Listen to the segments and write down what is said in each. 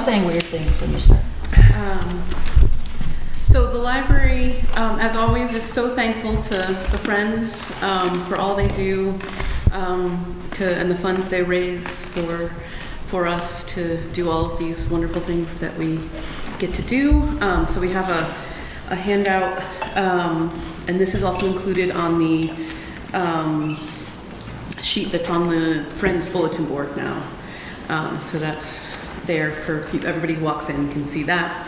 saying weird things when you start. So the library, as always, is so thankful to the Friends for all they do and the funds they raise for us to do all of these wonderful things that we get to do. So we have a handout, and this is also included on the sheet that's on the Friends bulletin board now. So that's there for people, everybody who walks in can see that.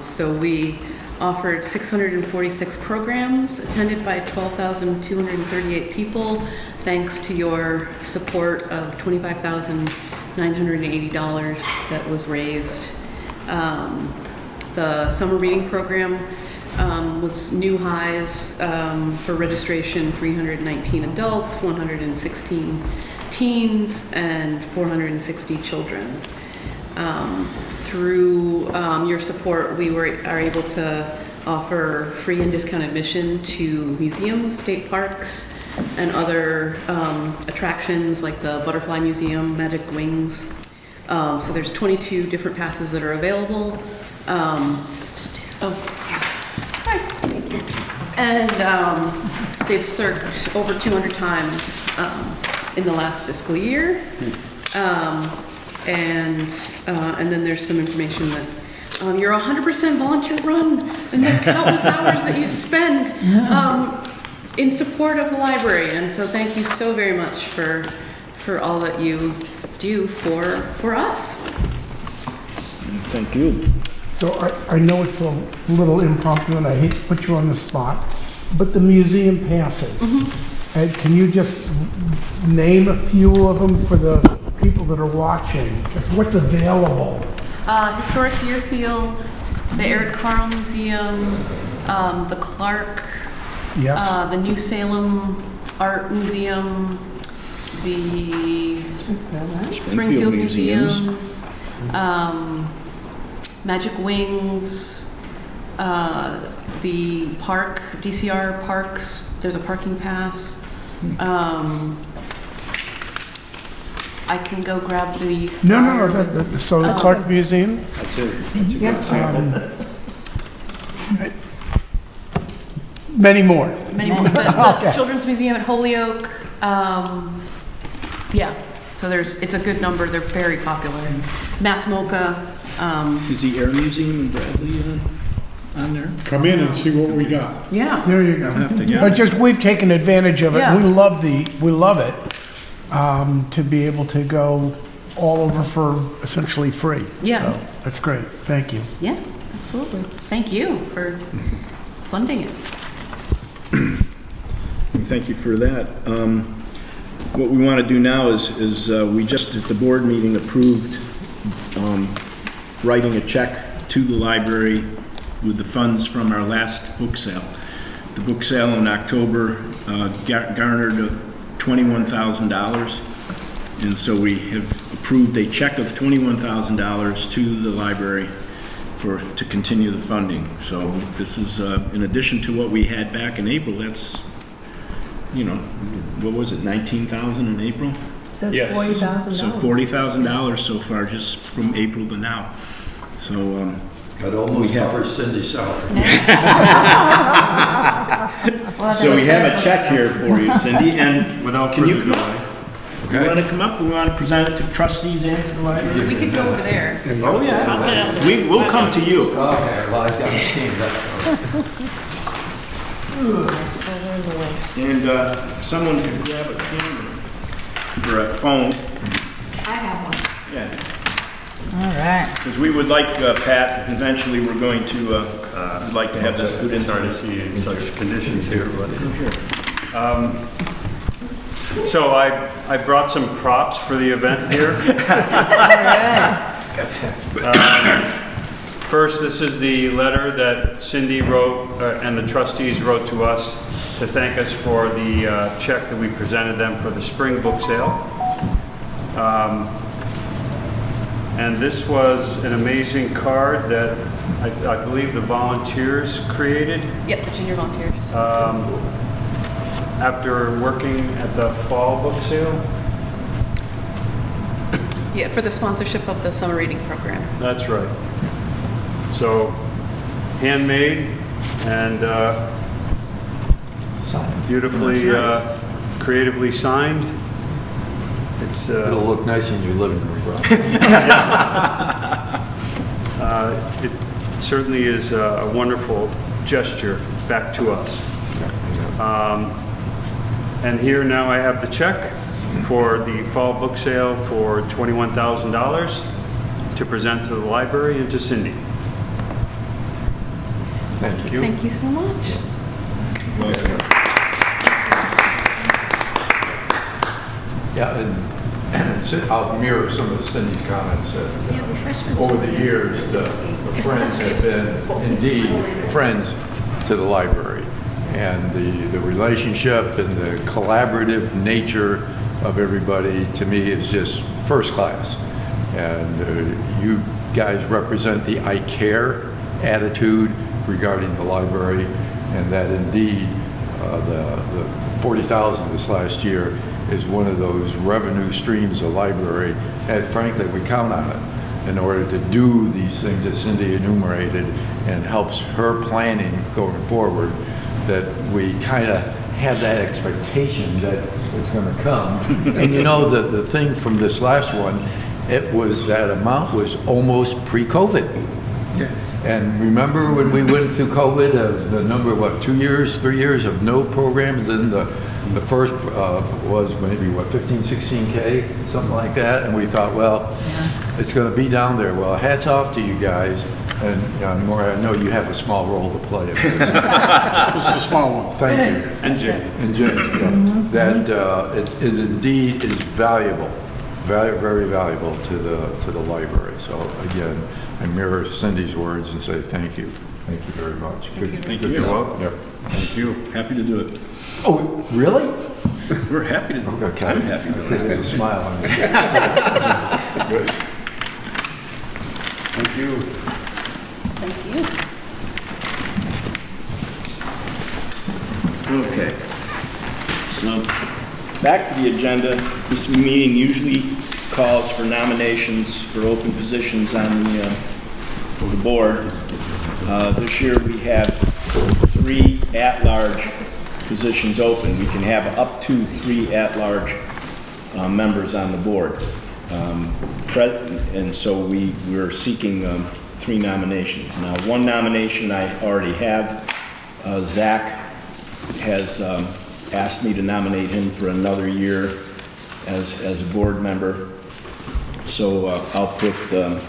So we offered 646 programs attended by 12,238 people, thanks to your support of $25,980 that was raised. The summer reading program was new highs for registration: 319 adults, 116 teens, and 460 children. Through your support, we are able to offer free and discounted admission to museums, state parks, and other attractions like the Butterfly Museum, Magic Wings. So there's 22 different passes that are available. And they've served over 200 times in the last fiscal year. And then there's some information that you're 100% volunteer run, and the countless hours that you spend in support of the library. And so thank you so very much for all that you do for us. Thank you. So I know it's a little impromptu and I hate to put you on the spot, but the museum passes. And can you just name a few of them for the people that are watching? Just what's available? Historic Deerfield, the Eric Carle Museum, the Clark, Yes. the New Salem Art Museum, the Springfield Museums, Magic Wings, the park, DCR Parks, there's a parking pass. I can go grab the... No, so the Clark Museum? That's a good sample. Many more. Many more. The Children's Museum at Holyoke. Yeah, so it's a good number. They're very popular. Mass Mocha. Is the Air Museum in Bradley on there? Come in and see what we got. Yeah. There you go. I'll have to get But it. just, we've taken advantage of it. Yeah. We love it, to be able to go all over for essentially free. Yeah. So that's great. Thank you. Yeah, absolutely. Thank you for funding it. Thank you for that. What we want to do now is we just at the board meeting approved writing a check to the library with the funds from our last book sale. The book sale in October garnered $21,000, and so we have approved a check of $21,000 to the library to continue the funding. So this is in addition to what we had back in April. That's, what was it, $19,000 in April? Says Yes. $40,000. So $40,000 so far, just from April to now. So That almost covers Cindy's salary. so we have a check here for you, Cindy, and Without can you further come up? delay. You want to come up? We want to present it to trustees and to the library? We could go over there. Oh, yeah. We'll come to you. Okay, well, I've got to stand up. And someone could grab a camera or a phone. I have one. Yeah. All right. Because we would like, Pat, eventually we're going to, we'd like to have this put into... Sorry to see you in such conditions here, but... So I brought some props for the event here. First, this is the letter that Cindy wrote and the trustees wrote to us to thank us for the check that we presented them for the spring book sale. And this was an amazing card that I believe the volunteers created. Yep, the junior volunteers. After working at the fall book sale. Yeah, for the sponsorship of the summer reading program. That's right. So, handmade and beautifully, creatively signed. It's It'll look nice in your living room, bro. it certainly is a wonderful gesture back to us. And here now I have the check for the fall book sale for $21,000 to present to the library and to Cindy. Thank you. Thank you so much. Yeah, and I'll mirror some of Cindy's comments. Over the years, the friends have been indeed friends to the library. And the relationship and the collaborative nature of everybody, to me, is just first class. And you guys represent the I care attitude regarding the library, and that indeed the 40,000 this last year is one of those revenue streams of library, and frankly, we count on it in order to do these things that Cindy enumerated, and helps her planning going forward, that we kind of have that expectation that it's going to come. And you know, the thing from this last one, it was, that amount was almost pre-COVID. Yes. And remember when we went through COVID, of the number, what, 2 years, 3 years of no programs, and the first was maybe, what, 15, 16K, something like that, and we thought, well, it's going to be down there. Well, hats off to you guys, and Maura, I know you have a small role to play in this. Just a small one. Thank you. And Jane. And James, yeah. That it indeed is valuable, very, very valuable to the library. So again, I mirror Cindy's words and say thank you. Thank you very much. Thank you. You're welcome. Yep. Thank you. Happy to do it. Oh, really? We're happy to do it. Okay. I'm happy to do it. There's a smile on your face. Good. Thank you. Thank you. Okay. So, back to the agenda. This meeting usually calls for nominations for open positions on the board. This year we have 3 at-large positions open. We can have up to 3 at-large members on the board. And so we're seeking 3 nominations. Now, 1 nomination I already have. Zach has asked me to nominate him for another year as a board member. So I'll put, I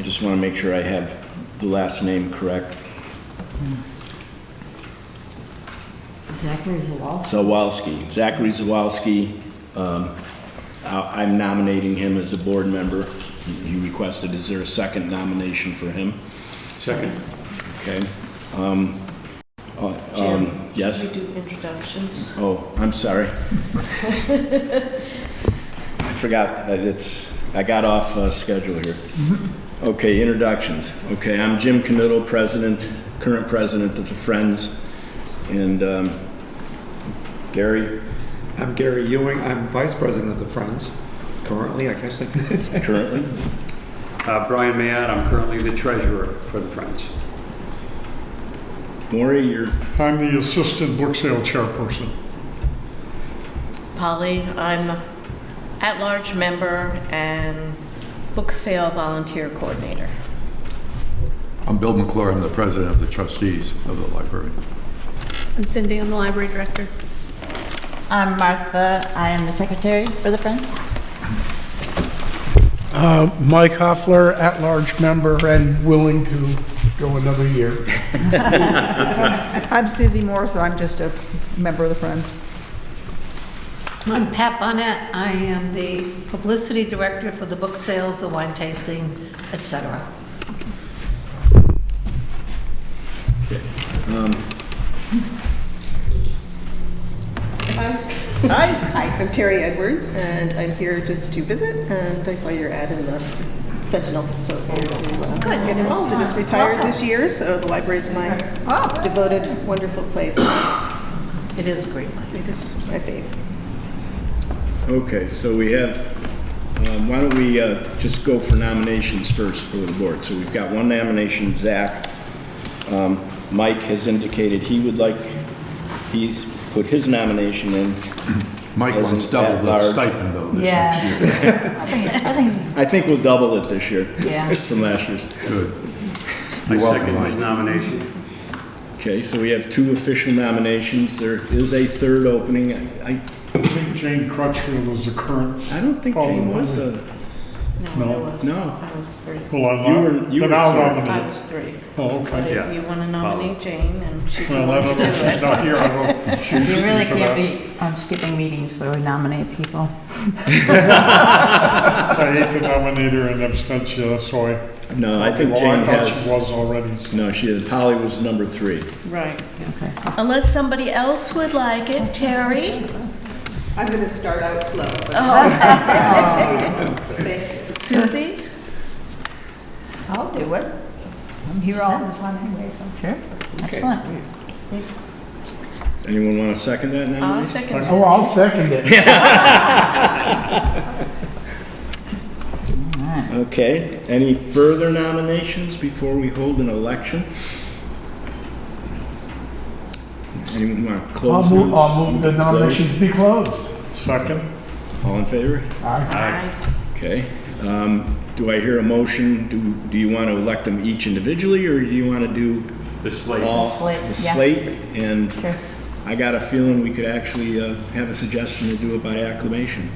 just want to make sure I have the last name correct. Zachary Zawalski. Zachary Zawalski. I'm nominating him as a board member. He requested, is there a second nomination for him? Second. Okay. Jim, yes? should we do introductions? Oh, I'm sorry. I forgot that I got off schedule here. Okay, introductions. Okay, I'm Jim Canutto, current president of the Friends. And Gary? I'm Gary Ewing. I'm vice president of the Friends. Currently, I guess I could say. Currently? Brian Mayotte, I'm currently the treasurer for the Friends. Maury, you're? I'm the assistant book sale chairperson. Polly, I'm at-large member and book sale volunteer coordinator. I'm Bill McClure. I'm the president of the trustees of the library. I'm Cindy. I'm the library director. I'm Martha. I am the secretary for the Friends. Mike Hoffler, at-large member and willing to go another year. I'm Susie Moore, so I'm just a member of the Friends. I'm Pat Bonnet. I am the publicity director for the book sales, the wine tasting, etc. Hi. I'm Terry Edwards, and I'm here just to visit, and I saw your ad in the Sentinel, so here to get involved. I just retired this year, so the library is my devoted, wonderful place. It is a great place. It is my fave. Okay, so we have Why don't we just go for nominations first for the board? So we've got one nomination, Zach. Mike has indicated he's put his nomination in. Mike as wants an double the at-large. stipend though this Yeah. next year. I think we'll double it this year Yeah. from last year's. Good. I You're welcome, second his Mike. nomination. Okay, so we have 2 official nominations. There is a third opening. I I think Jane Crutchfield is the current. don't think Jane was a... No. No. I was 3. Well, I'm You not. were Then I'll third. I nominate. was 3. Oh, But okay. Yeah. if you want to nominate Jane, and she's Well, I willing don't to know do if she's it. not here. I don't. She You should really for can't that. be skipping meetings where we nominate people. I hate to nominate her in abstention, so I. No, I think Well, Jane I thought has... she was already. So. No, she is. Polly was number 3. Right. Okay. Unless somebody else would like it, Terry? I'm going to start out slow. But Thank you. Susie? I'll do it. I'm here all the time anyway, so. Sure. Excellent. Anyone want to second that I'll nomination? second. Oh, I'll second it. All right. Okay, any further nominations before we hold an election? Anyone want to close? I'll move the nominations be closed. Second. All in favor? Aye. Okay. Do I hear a motion? Do you want to elect them each individually, or do you want to do The slate. all? The slate, The yeah. slate? And Sure. I got a feeling we could actually have a suggestion to do it by acclamation.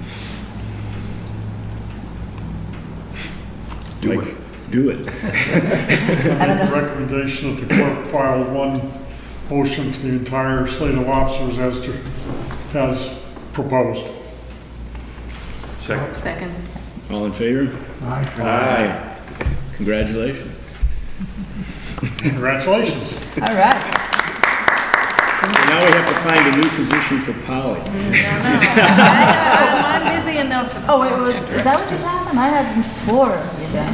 Do Mike, it. Do it. I make a recommendation that the clerk file one motion to the entire slate of officers as proposed. Second. Second. All in favor? Aye. Aye. Congratulations. Congratulations. All right. So now we have to find a new position for Polly. I'm busy enough. Oh, wait, is that what just happened? I had 4 of you down.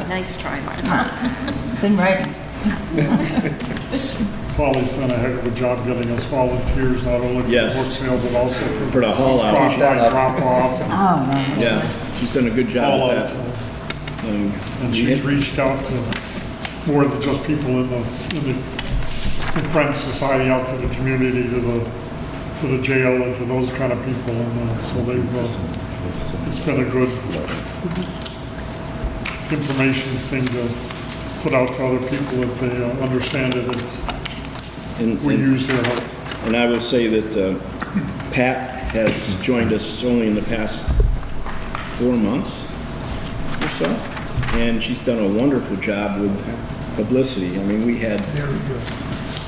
Nice try, Martha. It's in writing. Polly's done a heck of a job getting us volunteers, not only for the Yes. book sale, but also For the haul out. drop by, drop off, and Oh, no. Yeah, she's done a good job all with of that. it. So, And she's reached out to more than just people in the Friends Society, out to the community, to the jail, and to those kind of people, and so they've, it's been a good information thing to put out to other people that they understand it, and- we use their help. And I will say that Pat has joined us only in the past 4 months or so, and she's done a wonderful job with publicity. I mean, we had Very good.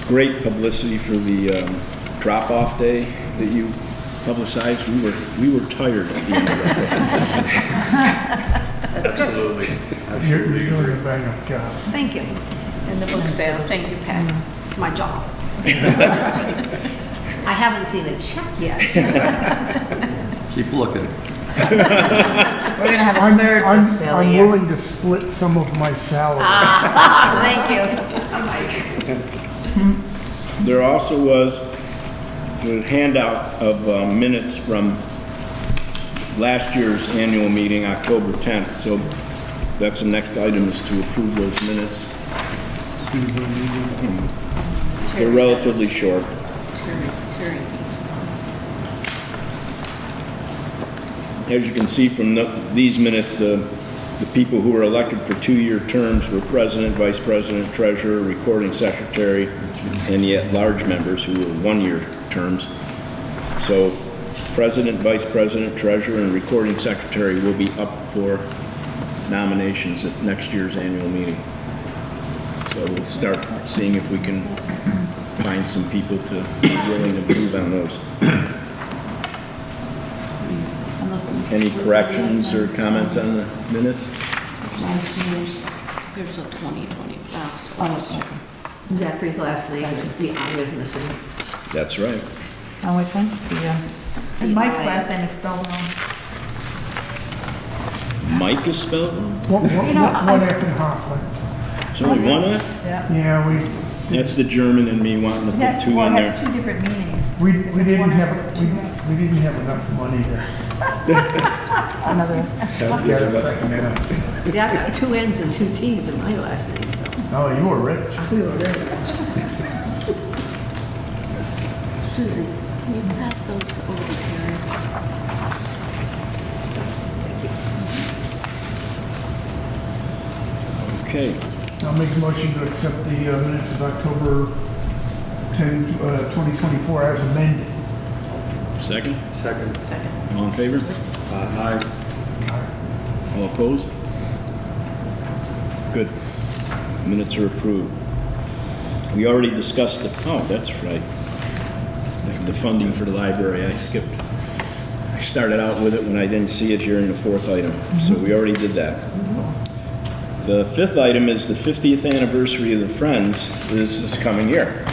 great publicity for the drop-off day that you publicized. We were tired at the end of that day. Absolutely. You're doing a bang-up job. Thank you. And the book sale. Thank you, Pat. It's my job. I haven't seen a check yet. Keep looking. We're going to have a third book sale a I'm year. willing to split some of my salary. Thank you. There also was a handout of minutes from last year's annual meeting, October 10th. So that's the next item, is to approve those minutes. They're relatively short. Terry needs one. As you can see from these minutes, the people who were elected for 2-year terms were president, vice president, treasurer, recording secretary, and the at-large members who were 1-year terms. So president, vice president, treasurer, and recording secretary will be up for nominations at next year's annual meeting. So we'll start seeing if we can find some people to be willing to move on those. Any corrections or comments on the minutes? There's a 2020. Jeffrey's last name, the I was missing. That's right. On which one? And Mike's last name is spelled wrong. Mike is spelled wrong? One F in Hoffman. There's only one F? Yeah. Yeah, That's the German in me wanting to It has, put 2 well, in it has there. 2 different meanings. we didn't have enough money to Another. Get a second, yeah. Yeah, I got 2 N's and 2 T's in my last name, so. Oh, you were rich. We were very rich. Susie, Can you pass those over to Terry? Okay. I'll make a motion to accept the minutes of October 10, 2024 as amended. Second? Second. All in favor? Aye. All opposed? Good. Minutes are approved. We already discussed that's right. The funding for the library, I skipped. I started out with it when I didn't see it here in the 4th item, so we already did that. The 5th item is the 50th anniversary of the Friends is this coming year.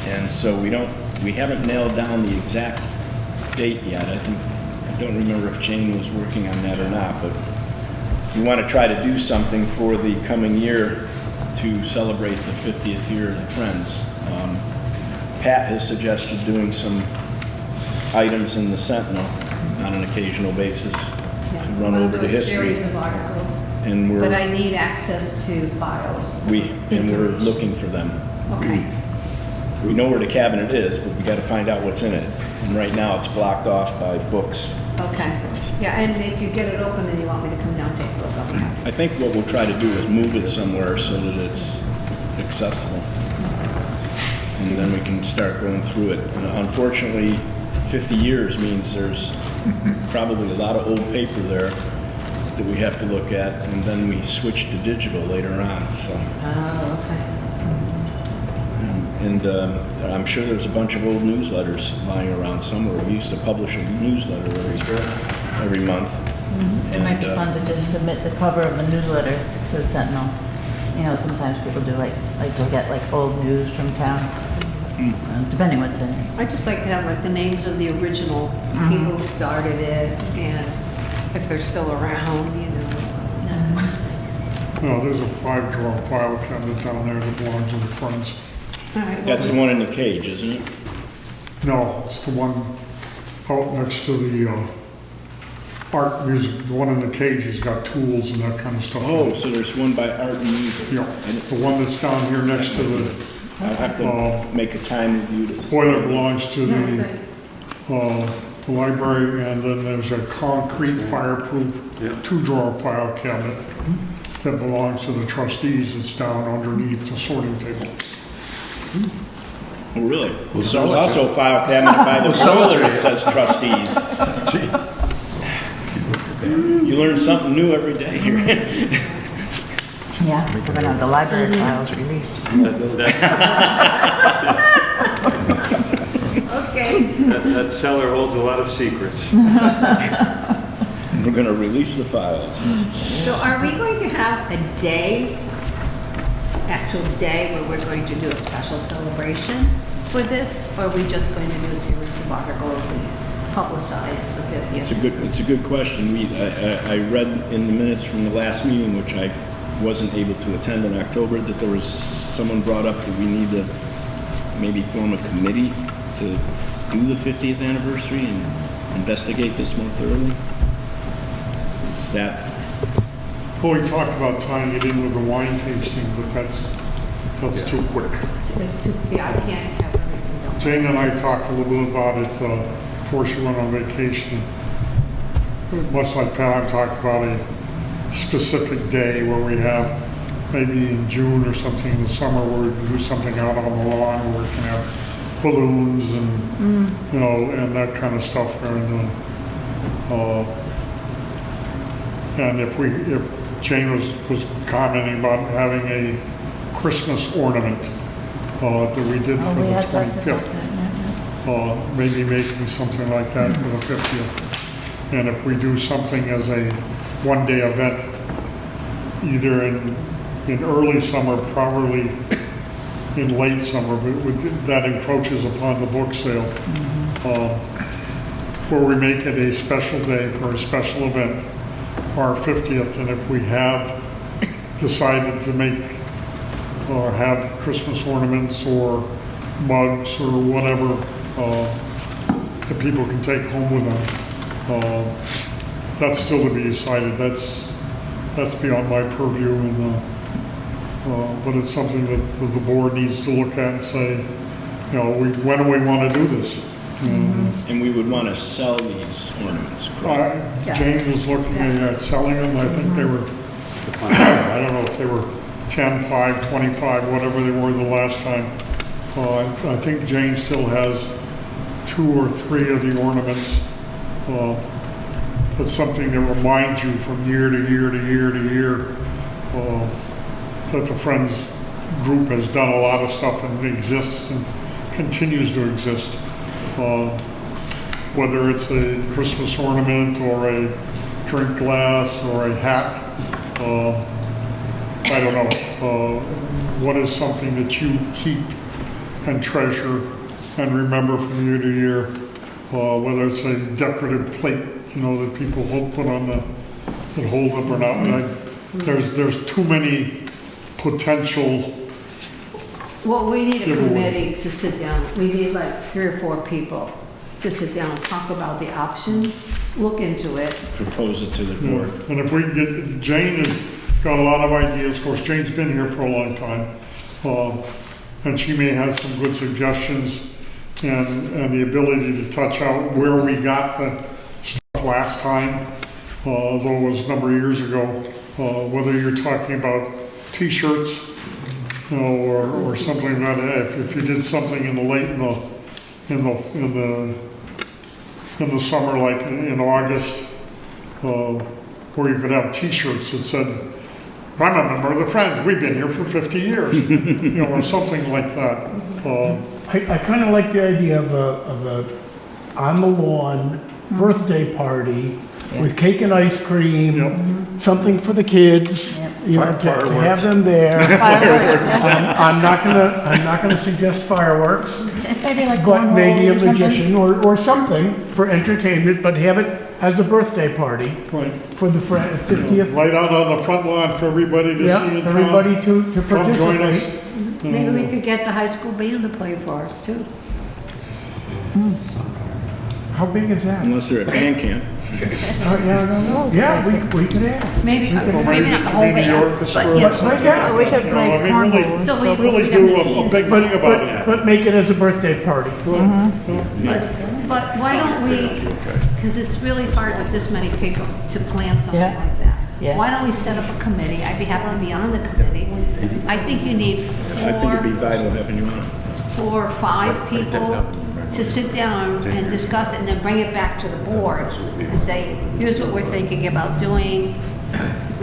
And so we haven't nailed down the exact date yet. I don't remember if Jane was working on that or not, but we want to try to do something for the coming year to celebrate the 50th year of the Friends. Pat has suggested doing some items in the Sentinel on an occasional basis to run over the history. Series of articles, And but I need access to files. we're looking for them. Okay. We know where the cabinet is, but we got to find out what's in it. And right now, it's blocked off by books. Okay. Yeah, and if you get it open and you want me to come down and take a look, I'll be happy. I think what we'll try to do is move it somewhere so that it's accessible. And then we can start going through it. And unfortunately, 50 years means there's probably a lot of old paper there that we have to look at, and then we switch to digital later on, so. Oh, okay. And I'm sure there's a bunch of old newsletters lying around somewhere. We used to publish a newsletter every month. It might be fun to just submit the cover of the newsletter to the Sentinel. You know, sometimes people do like they'll get like old news from town, depending what's in it. I just like to have like the names of the original people who started it and if they're still around, you know. No, there's a 5-drawer file cabinet down there that belongs to the Friends. All right, That's the one in the cage, isn't it? No, it's the one out next to the art music. The one in the cage has got tools and that kind of stuff. Oh, so there's one by Art and Music. Yeah, the one that's down here next to the I'll have to make a time review to. boiler belongs to the library, and then there's a concrete fireproof 2-drawer file cabinet that belongs to the trustees. It's down underneath the sorting table. Oh, really? We'll There's sell it also a file cabinet by the boiler that says trustees. You learn something new every day here. Yeah, we're gonna have the library files released. Okay. That cellar holds a lot of secrets. We're gonna release the files. So are we going to have a day, actual day, where we're going to do a special celebration for this? Or are we just going to do a series of articles and publicize the 50th? It's a good question. I read in the minutes from the last meeting, which I wasn't able to attend in October, that there was someone brought up that we need to maybe form a committee to do the 50th anniversary and investigate this more thoroughly. Is that? Well, we talked about tying it in with the wine tasting, but that's too quick. It's too, yeah, I can't have everything done. Jane and I talked a little bit about it before she went on vacation. Much like Pat, I'm talking about a specific day where we have, maybe in June or something in the summer, where we can do something out on the lawn where we can have balloons and, you know, and that kind of stuff. And if Jane was commenting about having a Christmas ornament that we did for the 25th, maybe making something like that for the 50th. And if we do something as a one-day event, either in early summer, probably in late summer, but that encroaches upon the book sale, where we make it a special day for a special event, our 50th, and if we have decided to make or have Christmas ornaments or mugs or whatever that people can take home with them, That's still to be decided. That's beyond my purview, and but it's something that the board needs to look at and say, you know, when do we want to do this? And we would want to sell these ornaments, correct? Jane was looking at selling them. I think they were, I don't know if they were 10, 5, 25, whatever they were the last time. I think Jane still has 2 or 3 of the ornaments. That's something that reminds you from year to year to year to year that the Friends group has done a lot of stuff and exists and continues to exist. Whether it's a Christmas ornament or a drink glass or a hat, I don't know. What is something that you keep and treasure and remember from year to year? Whether it's a decorative plate, you know, that people put on that hold up or not. There's too many potential. Well, we need a committee to sit down. We need like 3 or 4 people to sit down and talk about the options, look into it. Propose it to the board. And if we can get, Jane has got a lot of ideas. Of course, Jane's been here for a long time. And she may have some good suggestions and the ability to touch out where we got the stuff last time, though it was a number of years ago. Whether you're talking about T-shirts, you know, or something like that. If you did something in the summer, like in August, where you could have T-shirts that said, "I'm a member of the Friends. We've been here for 50 years," you know, or something like that. I kind of like the idea of a on the lawn birthday party with cake and ice cream, something for the kids, you know, to have them there. I'm not gonna suggest fireworks, Maybe like but maybe a cornhole or something. magician or something for entertainment, but have it as a birthday party for the 50th. Right out on the front lawn for everybody to see in town. Everybody to Come join us. participate. Maybe we could get the high school band to play for us too. How big is that? Unless they're at band camp. Yeah, I don't know. Yeah, we could ask. Maybe not the whole Maybe the band, orchestra. but yeah. But yeah, We should play I mean, cornhole. So we really have do the a teens. big thing about it. but make it as a birthday party. But why don't we, because it's really hard with this many people to plan something Yeah. like that. Yeah. Why don't we set up a committee? I'd be happy to be on the committee. I think you need I think it'd be vital having you on. 4 or 5 people to sit down and discuss it and then bring it back to the board and say, here's what we're thinking about doing.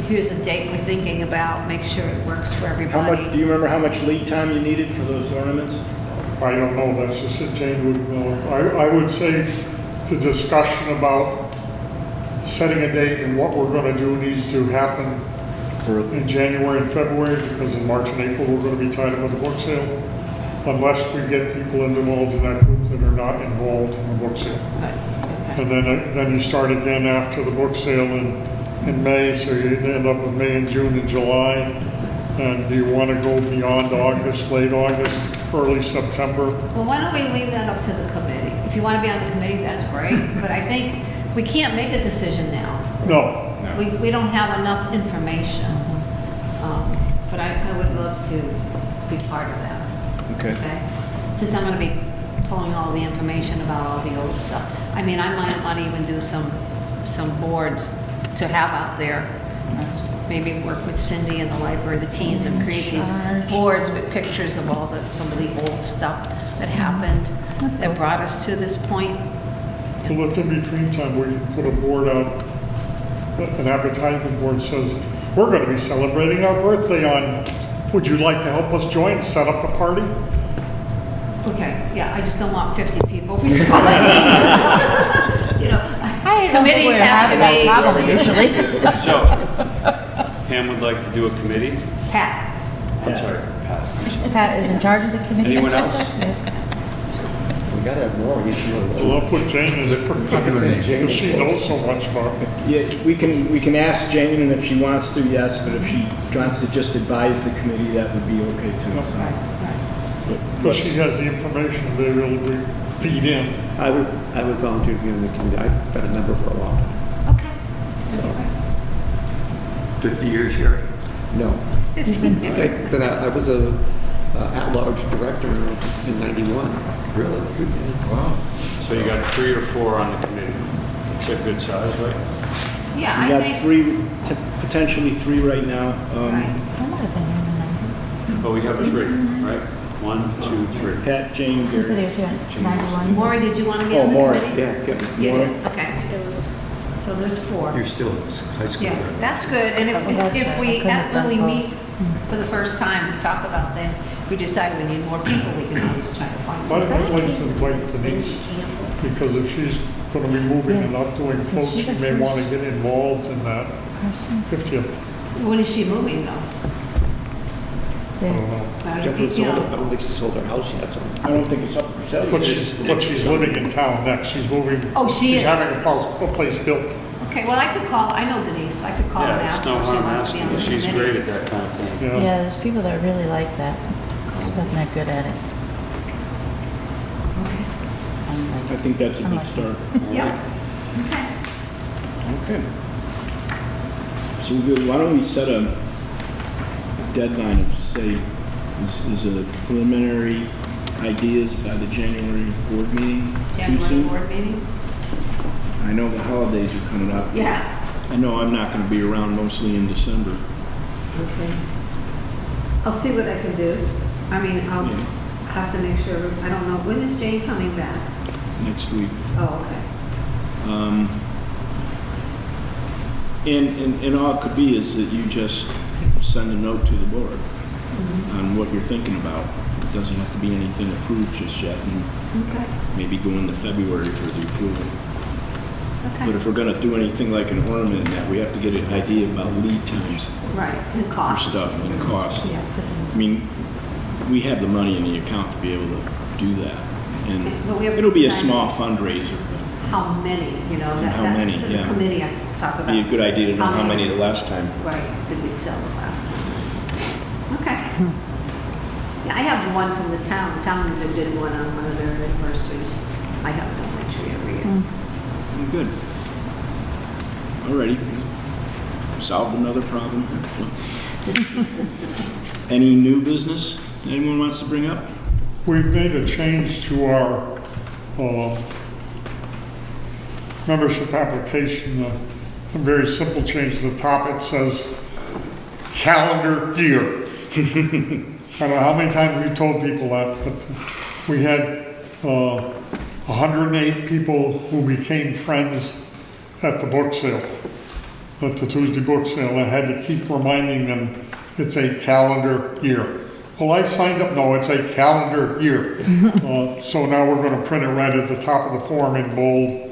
Here's a date we're thinking about. Make sure it works for How much, everybody. do you remember how much lead time you needed for those ornaments? I don't know, that's just what Jane would know. I would say the discussion about setting a date and what we're gonna do needs to happen in January and February, because in March and April, we're gonna be tied up with the book sale, unless we get people involved in that group that are not involved in the book sale. And then you start again after the book sale in May, so you end up with May and June and July. And do you wanna go beyond August, late August, early September? Well, why don't we leave that up to the committee? If you want to be on the committee, that's great. But I think we can't make a decision now. No. We don't have enough information. But I would love to be part of that. Okay. Okay? Since I'm going to be pulling all the information about all the old stuff. I mean, I might want to even do some boards to have out there. Maybe work with Cindy and the library, the teens, and create these boards with pictures of some of the old stuff that happened, that brought us to this point. Well, if in between time we can put a board out, an advertising board says, we're going to be celebrating our birthday on, would you like to help us join and set up the party? Okay, yeah, I just don't want 50 people. You know, I don't think committees we're have to having that be. problem usually. So, Pam would like to do a committee. Pat, I'm sorry, Pat. Pat is in charge of the committee. Anyone else? We gotta have more. Well, I'll put Jane in it, because she knows so much about it. Yeah, we can ask Jane, and if she wants to, yes, but if she wants to just advise the committee, that would be okay too. Because she has the information they really feed in. I would volunteer to be on the committee. I've been a member for a long time. Okay. 50 years here. No. 15 years. But I was a at-large director in 91. Really? Wow. So you got 3 or 4 on the committee. It's a good size, right? Yeah, We I got think, 3, potentially 3 right now. right. I might have been here in the 90s. But we have 3, right? 1, 2, 3. Pat, Jane, He said he Gary. was here in 91. Maury, did you want to be Oh, on the Maury. committee? Yeah, get me. You Maury. did? Okay. So there's 4. You're still in high school. Yeah, right? that's good. And Oh, that's if right. I we, couldn't have when we done meet for the first time, we talk about things, if we decide we need more people, we can always try to find I'd more. like to invite Denise, because if she's gonna be moving and not doing Yes. floats, Is she she the may wanna first get involved in that Person. 50th. When is she moving though? I don't know. Jeffrey You sold, I know, don't think she sold her house yet, so. I don't think it's up for sale. But she's living in town next. She's moving. Oh, she She's is. having a place built. okay, well, I could call, I know Denise, I could call and Yeah, ask it's her no if she harm wants to be on the asking. committee. She's great at that kind of thing. Yeah. Yeah, there's people that really like that stuff and they're good at it. I think that's a good start. Yep. Okay. Okay. So why don't we set a deadline of, say, is a preliminary ideas by the January board meeting too January soon? board meeting? I know the holidays are coming up. Yeah. I know I'm not going to be around mostly in December. Okay. I'll see what I can do. I mean, I'll Yeah. have to make sure, I don't know, when is Jane coming back? Next week. Oh, okay. And all it could be is that you just send a note to the board on what you're thinking about. It doesn't have to be anything approved just yet, and Okay. maybe go into February for the approval. But Okay. if we're gonna do anything like an ornament in that, we have to get an idea about lead times Right, and for cost. stuff and cost. Yeah. I mean, we have the money in the account to be able to do that. But we have And it'll be a to decide small fundraiser, How many, you know, And how many, that's, yeah. the committee has to talk but about. it'd be a good idea to know how many the last time. Right, did we sell the last time? Okay. Yeah, I have one from the town. The town even did one on one of their anniversaries. I have it on my tree every year. Good. Alrighty. Solved another problem. Any new business anyone wants to bring up? We've made a change to our membership application, a very simple change to the top. It says calendar year. I don't know how many times we told people that, but we had 108 people who became friends at the book sale, at the Tuesday book sale. I had to keep reminding them it's a calendar year. Well, I signed up, no, it's a calendar year. So now we're going to print it right at the top of the form in bold.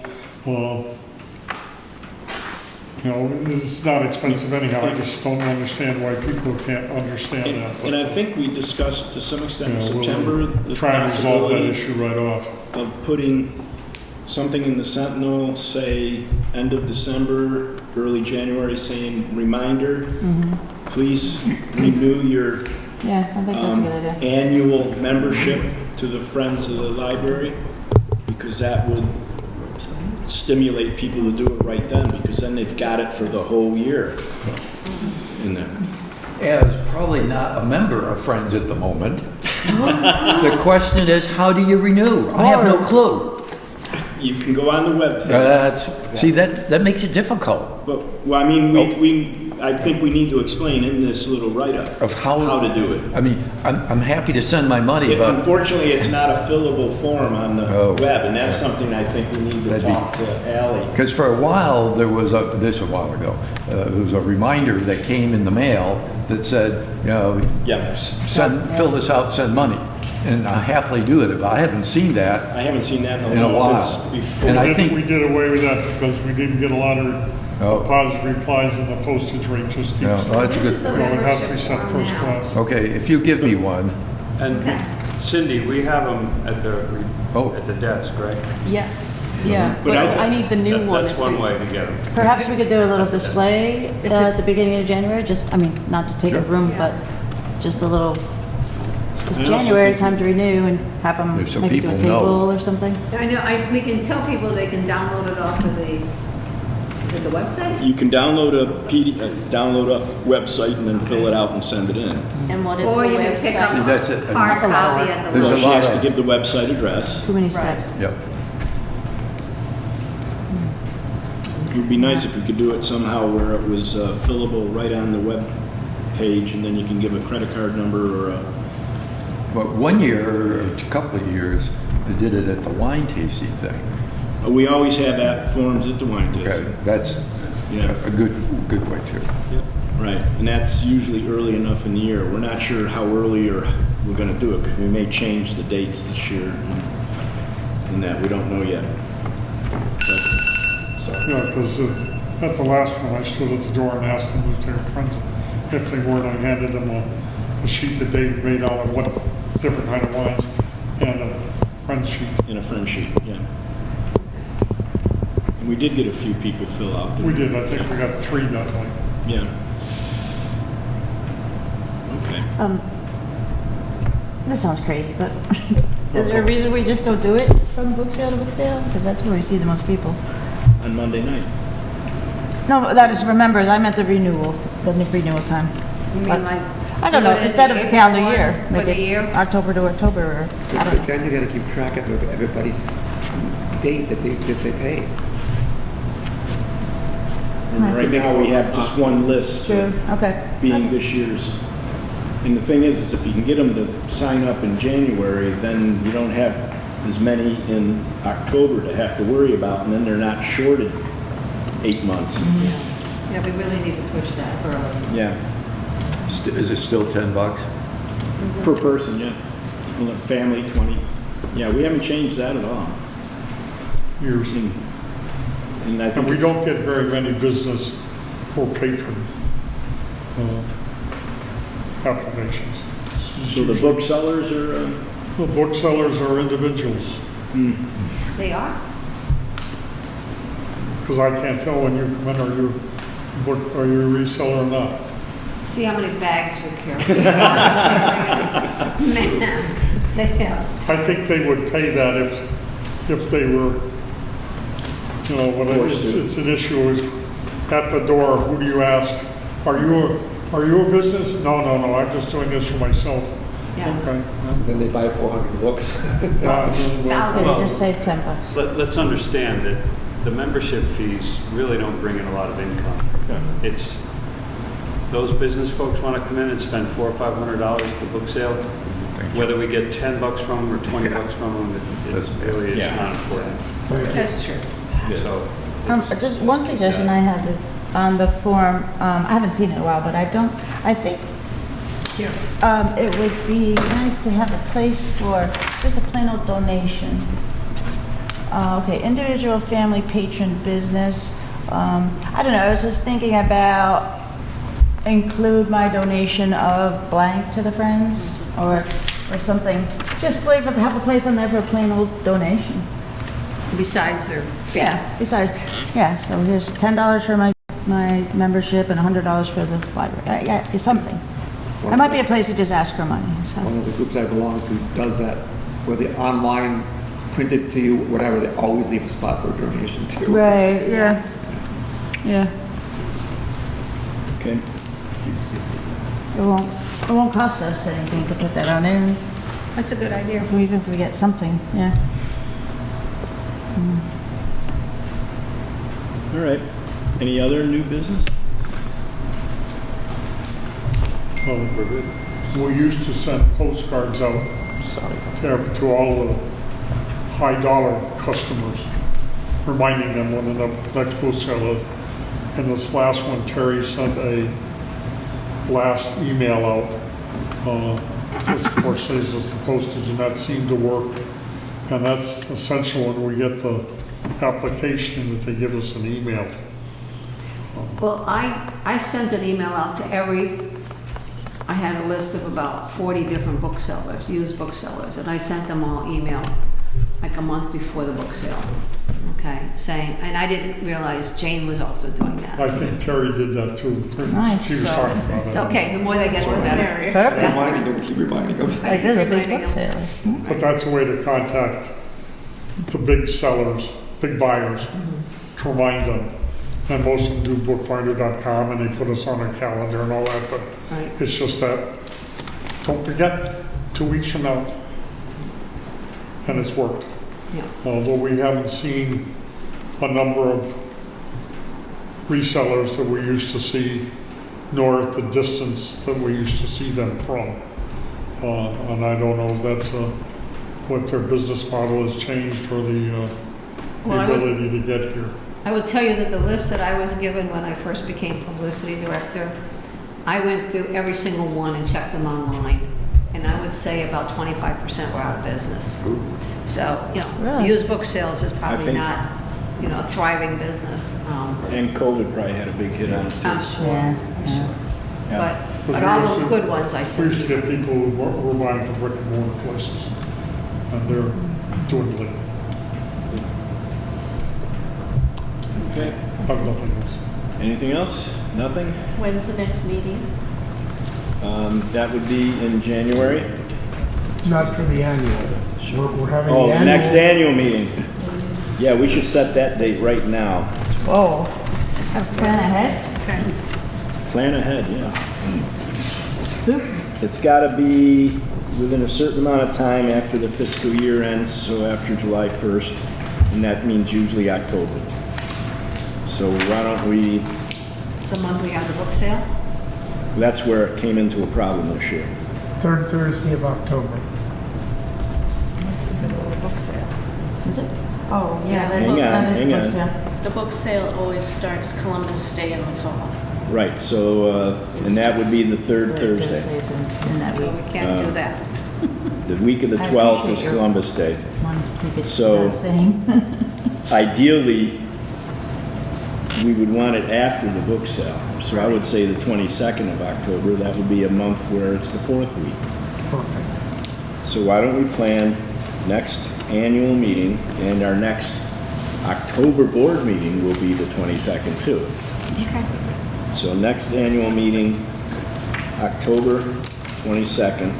You know, it's not expensive anyhow. I just don't understand why people can't understand that. And I think we discussed to some extent in Yeah, September the Try and resolve that possibility issue right off. of putting something in the Sentinel, say, end of December, early January, saying, reminder, please renew your Yeah, I think that's a good idea. annual membership to the Friends of the Library, because that would stimulate people to do it right then, because then they've got it for the whole year in there. As probably not a member of Friends at the moment, the question is, how do you renew? I have no clue. You can go on the webpage. See, that makes it difficult. But, well, I mean, I think we need to explain in this little write-up Of how to do it. I mean, I'm happy to send my money, but Unfortunately, it's not a fillable form on the Oh. web, and that's something I think we need to That'd be- talk to Ally. because for a while there was a while ago, there was a reminder that came in the mail that said, you know, Yeah, fill this out, send money, and I happily do it, but I haven't seen that. I haven't seen that In a while. since before. And I We think- did away with that because we didn't get a lot of Oh. positive replies, and the postage rate just keeps, No, well, that's a This is good. the you know, it has to be membership sent form first now. class. Okay, if you give me one. And Cindy, we have them at Oh. the desk, right? Yes, yeah, But but I I need the new one. That's one way to get them. Perhaps we could do a little display at the beginning of January, just, I mean, not to take up room, Yeah. but just a little also January think- time to renew and have them Yeah, so maybe do a people know. table or something. I know, we can tell people they can download it off of the, is it the website? You can download a download a website and then fill it out and send it in. And what is the Or you can pick up website? that's it. a hard copy at the There's a Well, she lot has to of- give the website address. Too many Right. steps. Yep. It would be nice if we could do it somehow where it was fillable right on the web page, and then you can give a credit card number or a... But one year, or a couple of years, they did it at the wine tasting thing. We always have app forms at the wine Okay, tasting. that's Yeah. a good way too. Right, and that's usually early enough in the year. We're not sure how early or we're going to do it, because we may change the dates this year, and that we don't know yet. But, Yeah, because at the last one, I stood at the door and asked them if they were friends. If they weren't, I handed them a sheet that Dave made out of what different kind of wines and a friend sheet. in a friend sheet, yeah. And we did get a few people fill out. We did, I think we got 3 that way. Yeah. Okay. This sounds crazy, but is there a reason we just don't do it from book sale to book sale? Because that's where we see the most people. On Monday night. No, that is for members. I meant the renewal time. You mean like? I don't do know, it at instead the of a April calendar one year. For make the it year? October to October, or, I don't know. But then you gotta keep track of everybody's date that they paid. And right now, we have just one list. True, okay. Being this year's. And the thing is if you can get them to sign up in January, then you don't have as many in October to have to worry about, and then they're not shorted 8 months. Yeah, we really need to push that early. Yeah, Is it still $10? per person, yeah. Well, family, 20. Yeah, we haven't changed that at all. Years. And I think And we it's- don't get very many business or patrons applications. So the booksellers are, The booksellers are individuals, They are? because I can't tell when you come in, are you a reseller or not? See how many bags you carry. Man, they have. I think they would pay that if they were, when it's an issue is at the door, who do you ask? Are you a business? No, I'm just doing this for myself. Yeah. Okay. Then they buy 400 books. Yeah, They just save $10. Let's understand that the membership fees really don't bring in a lot of income. It's, those business folks want to come in and spend $400 or $500 at the book sale. Whether we get $10 from them or $20 from them, it really is not important. That's true. So, Just one suggestion I have is on the form, I haven't seen it in a while, but I think it would be nice to have a place for just a plain old donation. Okay, individual, family, patron, business. I don't know, I was just thinking about include my donation of blank to the Friends or something. Just have a place on there for a plain old donation. Besides their fee. Yeah, besides, yeah, so here's $10 for my membership and $100 for the library. Yeah, it's something. There might be a place to just ask for money, so. One of the groups I belong to does that, where the online printed to you, whatever, they always leave a spot for a donation too. Right, yeah. Yeah, okay. it won't cost us anything to put that on there, That's a good idea. even if we get something, yeah. All right. Any other new business? we're good. We used to send postcards out to all the high dollar customers, reminding them when the next book sale is. And this last one, Terry sent a blast email out. This of course saves us the postage, and that seemed to work. And that's essential when we get the application that they give us an email. Well, I sent an email out to I had a list of about 40 different booksellers, used booksellers, and I sent them all email like a month before the book sale. okay, saying, and I didn't realize Jane was also doing that. I think Terry did that too. Nice. She was talking about it. It's okay, the more they get, the better. Perfect. Reminding them, keep reminding them. Like, there's a big Reminding book sale. But that's a way to contact the big sellers, big buyers, to remind them. And most of them do bookfinder.com and they put us on a calendar and all that, but Right. it's just that, don't forget, 2 weeks from now. And it's worked. Yeah. Although we haven't seen a number of resellers that we used to see, nor at the distance that we used to see them from. And I don't know if that's what their business model has changed or the Well, I would- ability to get here. I will tell you that the list that I was given when I first became publicity director, I went through every single one and checked them online. And I would say about 25% were out of business. So, Really? used book sales is probably think- not, a thriving business. And COVID probably had a big hit on it too. I'm sure. Yeah, yeah. Yeah. But all the good ones I We used to see. get people who were buying from brick and mortar places, and they're dwindling. Okay. I have nothing else. Anything else? Nothing? When's the next meeting? That would be in January. Not for the annual. We're having Oh, the the annual. next annual meeting. Yeah, we should set that date right now. Whoa. Have a plan ahead? Plan ahead, yeah. It's gotta be within a certain amount of time after the fiscal year ends, so after July 1st, and that means usually October. So why don't we, The month we have the book sale? that's where it came into a problem this year. Third Thursday of October. What's the middle of the book sale? Is it? Oh, yeah, that Hang is, on, that is the hang book on. sale. The book sale always starts Columbus Day in the fall. Right, so, and that would be the third Thursday. Thursdays in that So week. we can't do that. The week of the I 12th appreciate is your- Columbus Day. Wanted to keep it So- the same. Ideally, we would want it after the book sale. So I would say the 22nd of October, that would be a month where it's the fourth week. Perfect. So why don't we plan next annual meeting, and our next October board meeting will be the 22nd too. Okay. So next annual meeting, October 22nd,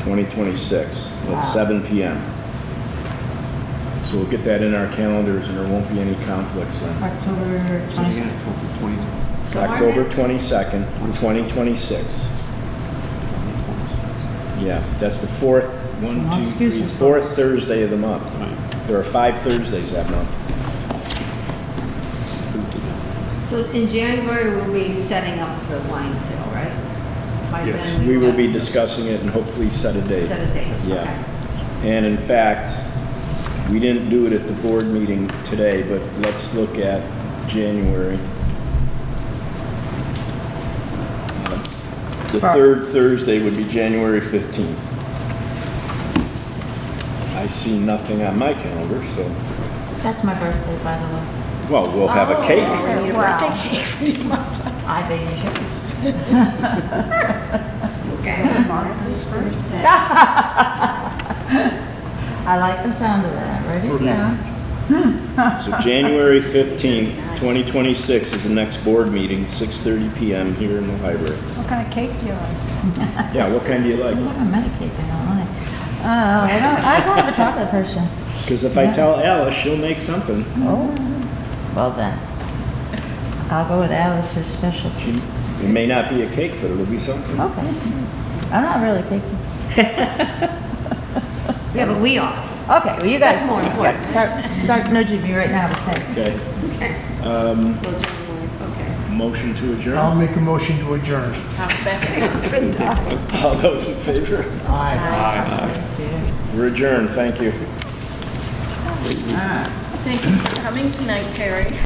2026, Wow. at 7 PM. So we'll get that in our calendars and there won't be any conflicts then. October 22nd. So mark October it. 22nd, 2026. Yeah, that's the fourth, one, No two, three, excuses, fourth folks. Thursday of the month. There are 5 Thursdays that month. So in January, we'll be setting up the wine sale, right? By Yes. then We will be have discussing it and hopefully set a date. Set a date. Yeah. Okay. And in fact, we didn't do it at the board meeting today, but let's look at January. The third Thursday would be January 15th. I see nothing on my calendar, so, That's my birthday, by the way. well, we'll have a cake. Wow. I think you should. I like the sound of that. Write it down. So January 15th, 2026 is the next board meeting, 6:30 PM here in the library. What kind of cake do you like? Yeah, what kind do you like? I'm not a Medicaid, I don't like. I'm kind of a chocolate person. Because if I tell Alice, she'll make something. Oh, well then. I'll go with Alice's specialty. It may not be a cake, but it'll be something. Okay. I'm not really picky. Yeah, but we are. Okay, well, you guys. That's more important. Start nudging me right now to say. Okay. Okay. So January, okay. Motion to I'll adjourn. make a motion to adjourn. I'll second. All those in favor? Aye. We're adjourned. Thank you. Thank you for coming tonight, Terry.